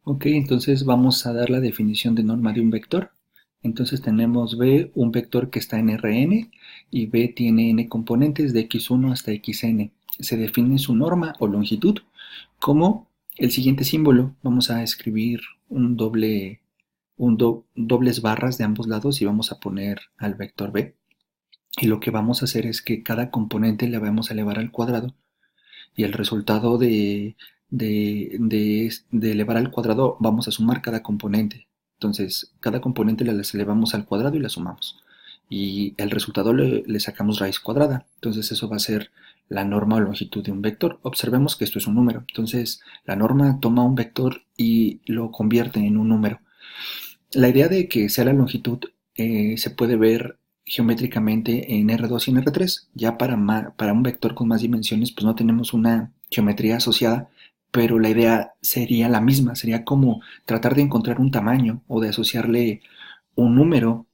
Ok, entonces vamos a dar la definición de norma de un vector. Entonces tenemos B, un vector que está en Rn, y B tiene n componentes de x1 hasta xn. Se define su norma o longitud como el siguiente símbolo. Vamos a escribir dobles barras de ambos lados y vamos a poner al vector B. Y lo que vamos a hacer es que cada componente le vamos a elevar al cuadrado, y el resultado de elevar al cuadrado vamos a sumar cada componente. Entonces, cada componente las elevamos al cuadrado y la sumamos. Y el resultado le sacamos raíz cuadrada. Entonces, eso va a ser la norma o longitud de un vector. Observemos que esto es un número. Entonces, la norma toma un vector y lo convierte en un número. La idea de que sea la longitud se puede ver geométricamente en R2 y en R3. Ya para un vector con más dimensiones, pues no tenemos una geometría asociada, pero la idea sería la misma. Sería como tratar de encontrar un tamaño o de asociarle un número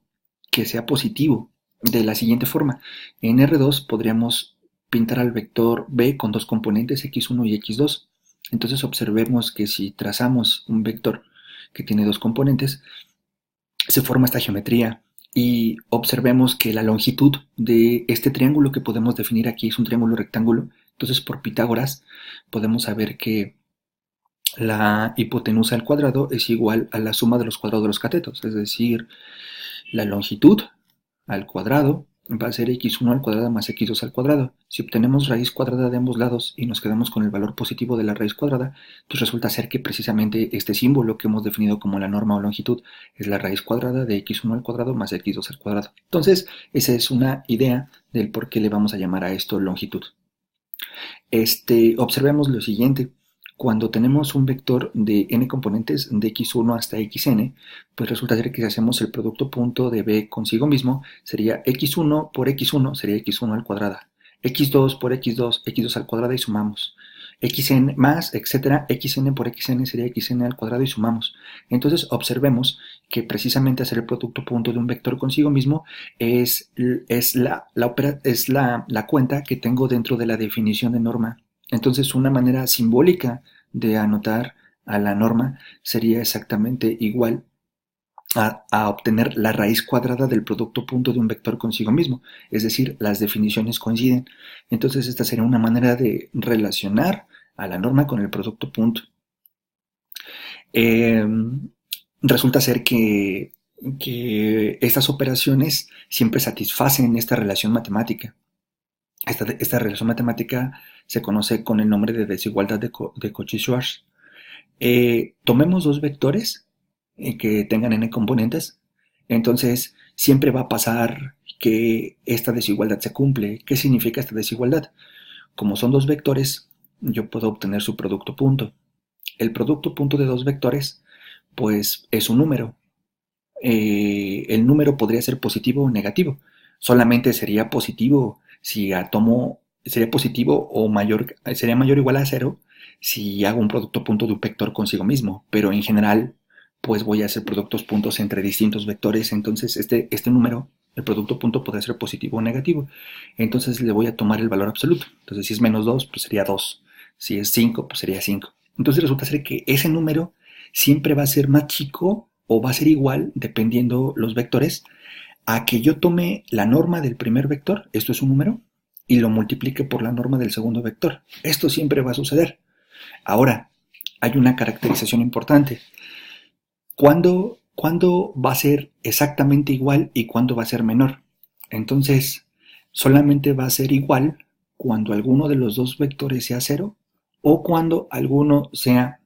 que sea positivo. De la siguiente forma: en R2 podríamos pintar al vector B con dos componentes, x1 y x2. Entonces observemos que si trazamos un vector que tiene dos componentes, se forma esta geometría, y observemos que la longitud de este triángulo que podemos definir aquí es un triángulo rectángulo. Entonces, por Pitágoras podemos saber que la hipotenusa al cuadrado es igual a la suma de los cuadrados de los catetos, es decir, la longitud al cuadrado va a ser x1 al cuadrado más x2 al cuadrado. Si obtenemos raíz cuadrada de ambos lados y nos quedamos con el valor positivo de la raíz cuadrada, pues resulta ser que precisamente este símbolo que hemos definido como la norma o longitud es la raíz cuadrada de x1 al cuadrado más x2 al cuadrado. Entonces, esa es una idea del por qué le vamos a llamar a esto longitud. Observemos lo siguiente. Cuando tenemos un vector de n componentes de x1 hasta xn, pues resulta ser que si hacemos el producto punto de b consigo mismo, sería x1 por x1 sería x1 al cuadrado, x2 por x2, x2 al cuadrado y sumamos. Xn más, etcétera, xn por xn sería xn al cuadrado y sumamos. Entonces observemos que precisamente hacer el producto punto de un vector consigo mismo es la cuenta que tengo dentro de la definición de norma. Entonces, una manera simbólica de anotar a la norma sería exactamente igual a obtener la raíz cuadrada del producto punto de un vector consigo mismo. Es decir, las definiciones coinciden. Entonces, esta sería una manera de relacionar a la norma con el producto punto. Eh, Resulta ser que estas operaciones siempre satisfacen esta relación matemática. Esta relación matemática se conoce con el nombre de desigualdad de Cauchy-Schwarz. Tomemos dos vectores que tengan n componentes. Entonces siempre va a pasar que esta desigualdad se cumple. ¿Qué significa esta desigualdad? Como son dos vectores, yo puedo obtener su producto punto. El producto punto de dos vectores, pues es un número. El número podría ser positivo o negativo. Solamente sería positivo si sería positivo o mayor, sería mayor o igual a cero si hago un producto punto de un vector consigo mismo, pero en general pues voy a hacer productos puntos entre distintos vectores. Entonces este número, el producto punto, puede ser positivo o negativo. Entonces le voy a tomar el valor absoluto. Entonces si es -2, pues sería 2. Si es 5, pues sería 5. Entonces resulta ser que ese número siempre va a ser más chico o va a ser igual, dependiendo los vectores, a que yo tome la norma del primer vector, esto es un número, y lo multiplique por la norma del segundo vector. Esto siempre va a suceder. Ahora, hay una caracterización importante. ¿Cuándo va a ser exactamente igual y cuándo va a ser menor? Entonces, solamente va a ser igual cuando alguno de los dos vectores sea cero o cuando alguno sea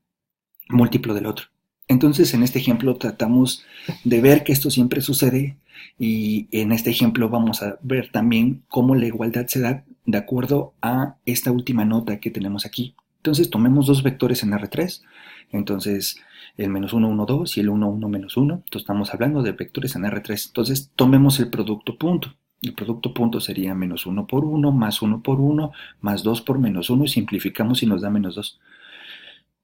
múltiplo del otro. Entonces, en este ejemplo tratamos de ver que esto siempre sucede, y en este ejemplo vamos a ver también cómo la igualdad se da de acuerdo a esta última nota que tenemos aquí. Entonces, tomemos dos vectores en R3. Entonces, el -1, 1, 2 y el 1, 1, -1. Entonces, estamos hablando de vectores en R3. Entonces, tomemos el producto punto. El producto punto sería -1 por 1, más 1 por 1, más 2 por -1, y simplificamos y nos da -2.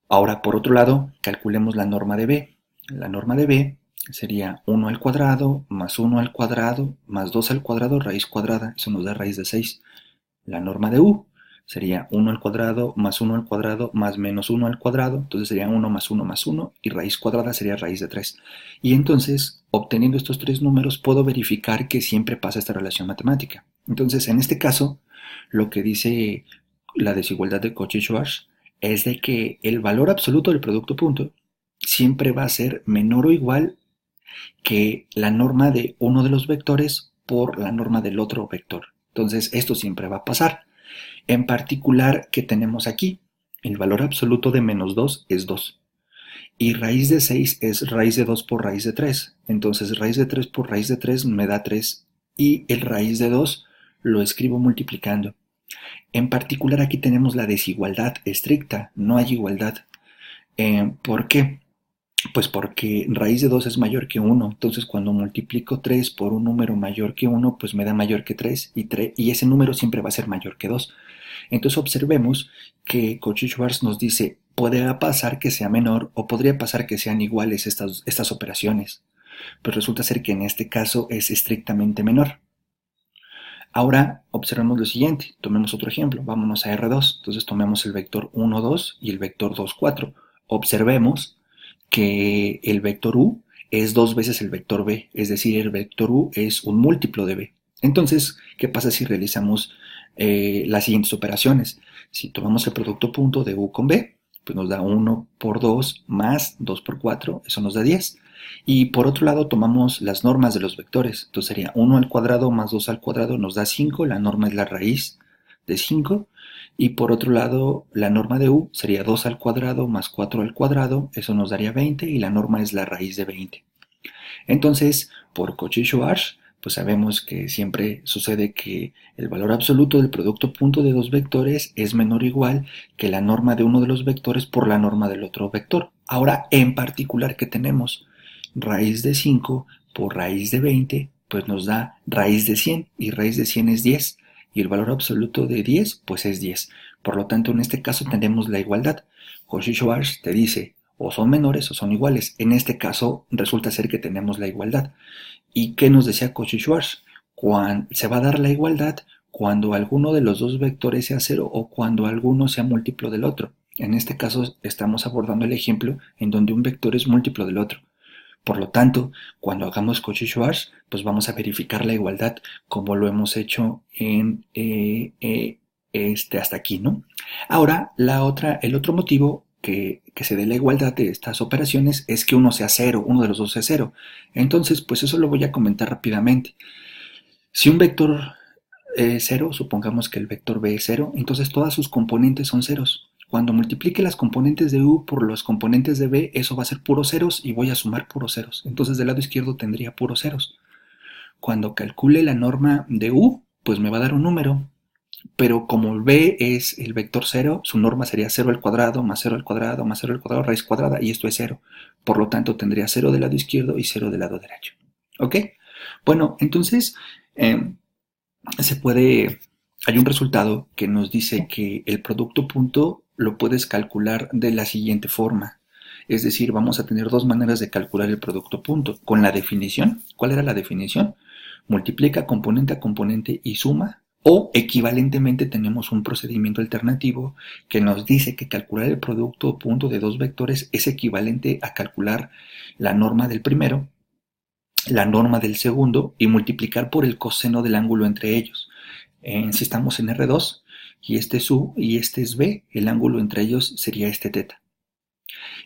Ahora, por otro lado, calculemos la norma de b. La norma de b sería 1 al cuadrado, más 1 al cuadrado, más 2 al cuadrado, raíz cuadrada. Eso nos da raíz de 6. La norma de u sería 1 al cuadrado más 1 al cuadrado más menos 1 al cuadrado, entonces sería 1 más 1 y raíz cuadrada sería raíz de 3. Y entonces, obteniendo estos tres números, puedo verificar que siempre pasa esta relación matemática. Entonces, en este caso, lo que dice la desigualdad de Cauchy-Schwarz es de que el valor absoluto del producto punto siempre va a ser menor o igual que la norma de uno de los vectores por la norma del otro vector. Entonces, esto siempre va a pasar. En particular, ¿qué tenemos aquí? El valor absoluto de menos 2 es 2. Y raíz de 6 es raíz de 2 por raíz de 3. Entonces, raíz de 3 por raíz de 3 me da 3. Y el raíz de 2 lo escribo multiplicando. En particular, aquí tenemos la desigualdad estricta. No hay igualdad. ¿Por qué? Pues porque raíz de 2 es mayor que 1, entonces cuando multiplico 3 por un número mayor que 1, pues me da mayor que 3 y ese número siempre va a ser mayor que 2. Entonces observemos que Cauchy-Schwarz nos dice, puede pasar que sea menor o podría pasar que sean iguales estas operaciones, pues resulta ser que en este caso es estrictamente menor. Ahora observemos lo siguiente, tomemos otro ejemplo, vámonos a R2, entonces tomemos el vector 1, 2 y el vector 2, 4. Observemos que el vector u es dos veces el vector b, es decir, el vector u es un múltiplo de b. Entonces, ¿qué pasa si realizamos las siguientes operaciones? Si tomamos el producto punto de u con b, pues nos da 1 por 2 más 2 por 4, eso nos da 10. Y por otro lado tomamos las normas de los vectores, entonces sería 1 al cuadrado más 2 al cuadrado nos da 5, la norma es la raíz de 5, y por otro lado la norma de u sería 2 al cuadrado más 4 al cuadrado, eso nos daría 20 y la norma es la raíz de 20. Entonces, por Cauchy-Schwarz, pues sabemos que siempre sucede que el valor absoluto del producto punto de dos vectores es menor o igual que la norma de uno de los vectores por la norma del otro vector. Ahora, en particular, ¿qué tenemos? Raíz de 5 por raíz de 20, pues nos da raíz de 100 y raíz de 100 es 10 y el valor absoluto de 10 pues es 10. Por lo tanto, en este caso tenemos la igualdad. Cauchy-Schwarz te dice o son menores o son iguales. En este caso resulta ser que tenemos la igualdad. ¿Y qué nos decía Cauchy-Schwarz? Se va a dar la igualdad cuando alguno de los dos vectores sea cero o cuando alguno sea múltiplo del otro. En este caso estamos abordando el ejemplo en donde un vector es múltiplo del otro. Por lo tanto, cuando hagamos Cauchy-Schwarz, pues vamos a verificar la igualdad como lo hemos hecho hasta aquí, ¿no? Ahora, el otro motivo que se dé la igualdad de estas operaciones es que uno sea cero, uno de los dos sea cero. Entonces, pues eso lo voy a comentar rápidamente. Si un vector es cero, supongamos que el vector b es cero, entonces todas sus componentes son ceros. Cuando multiplique las componentes de u por los componentes de b, eso va a ser puros ceros y voy a sumar puros ceros. Entonces del lado izquierdo tendría puros ceros. Cuando calcule la norma de u, pues me va a dar un número. Pero como b es el vector cero, su norma sería 0 al cuadrado, más 0 al cuadrado, más 0 al cuadrado, raíz cuadrada, y esto es 0. Por lo tanto, tendría 0 del lado izquierdo y 0 del lado derecho. ¿Ok? Bueno, entonces, eh, hay un resultado que nos dice que el producto punto lo puedes calcular de la siguiente forma. Es decir, vamos a tener dos maneras de calcular el producto punto. Con la definición, ¿cuál era la definición? Multiplica componente a componente y suma. O equivalentemente tenemos un procedimiento alternativo que nos dice que calcular el producto punto de dos vectores es equivalente a calcular la norma del primero, la norma del segundo y multiplicar por el coseno del ángulo entre ellos. Si estamos en R2 y este es U y este es B, el ángulo entre ellos sería este teta.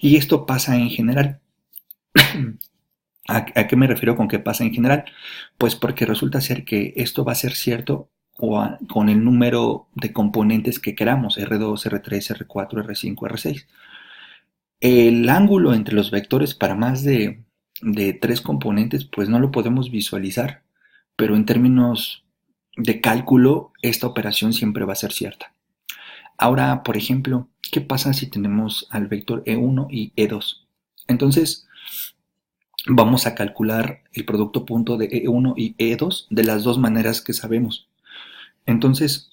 Y esto pasa en general. ¿A qué me refiero con que pasa en general? Pues porque resulta ser que esto va a ser cierto con el número de componentes que queramos, R2, R3, R4, R5, R6. El ángulo entre los vectores para más de tres componentes, pues no lo podemos visualizar, pero en términos de cálculo, esta operación siempre va a ser cierta. Ahora, por ejemplo, ¿qué pasa si tenemos al vector E1 y E2? Entonces, vamos a calcular el producto punto de E1 y E2 de las dos maneras que sabemos. Entonces,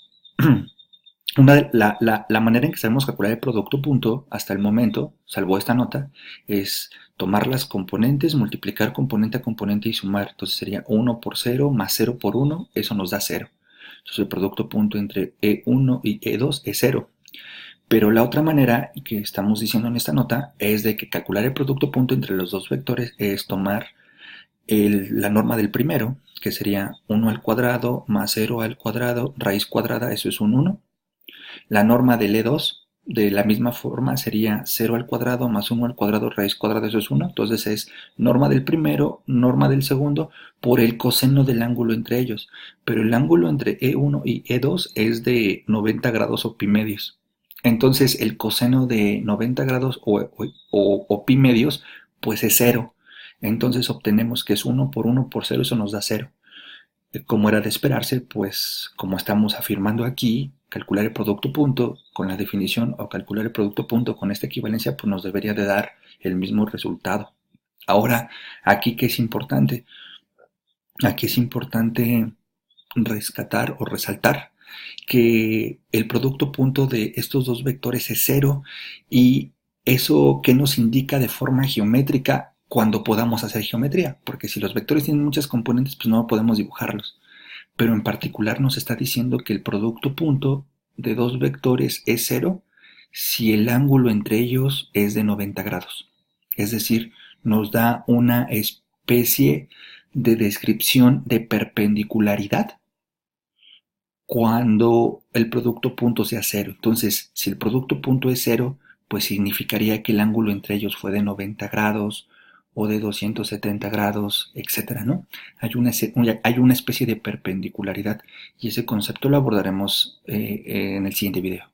la manera en que sabemos calcular el producto punto hasta el momento, salvo esta nota, es tomar las componentes, multiplicar componente a componente y sumar. Entonces sería 1 por 0 más 0 por 1, eso nos da 0. Entonces el producto punto entre E1 y E2 es cero. Pero la otra manera que estamos diciendo en esta nota es de que calcular el producto punto entre los dos vectores es tomar la norma del primero, que sería 1 al cuadrado más 0 al cuadrado, raíz cuadrada, eso es un 1. La norma del E2 de la misma forma sería 0 al cuadrado más 1 al cuadrado, raíz cuadrada, eso es 1. Entonces es norma del primero, norma del segundo, por el coseno del ángulo entre ellos. Pero el ángulo entre E1 y E2 es de 90 grados o pi medios. Entonces el coseno de 90 grados o pi medios, pues es cero. Entonces obtenemos que es 1 por 1 por 0, eso nos da 0. Como era de esperarse, pues como estamos afirmando aquí, calcular el producto punto con la definición o calcular el producto punto con esta equivalencia, pues nos debería de dar el mismo resultado. Ahora, aquí que es importante, aquí es importante rescatar o resaltar que el producto punto de estos dos vectores es cero y eso que nos indica de forma geométrica cuando podamos hacer geometría, porque si los vectores tienen muchas componentes, pues no podemos dibujarlos. Pero en particular nos está diciendo que el producto punto de dos vectores es cero si el ángulo entre ellos es de 90 grados. Es decir, nos da una especie de descripción de perpendicularidad cuando el producto punto sea cero. Entonces, si el producto punto es cero, pues significaría que el ángulo entre ellos fue de 90 grados o de 270 grados, etcétera, ¿no? Hay una especie de perpendicularidad y ese concepto lo abordaremos en el siguiente video.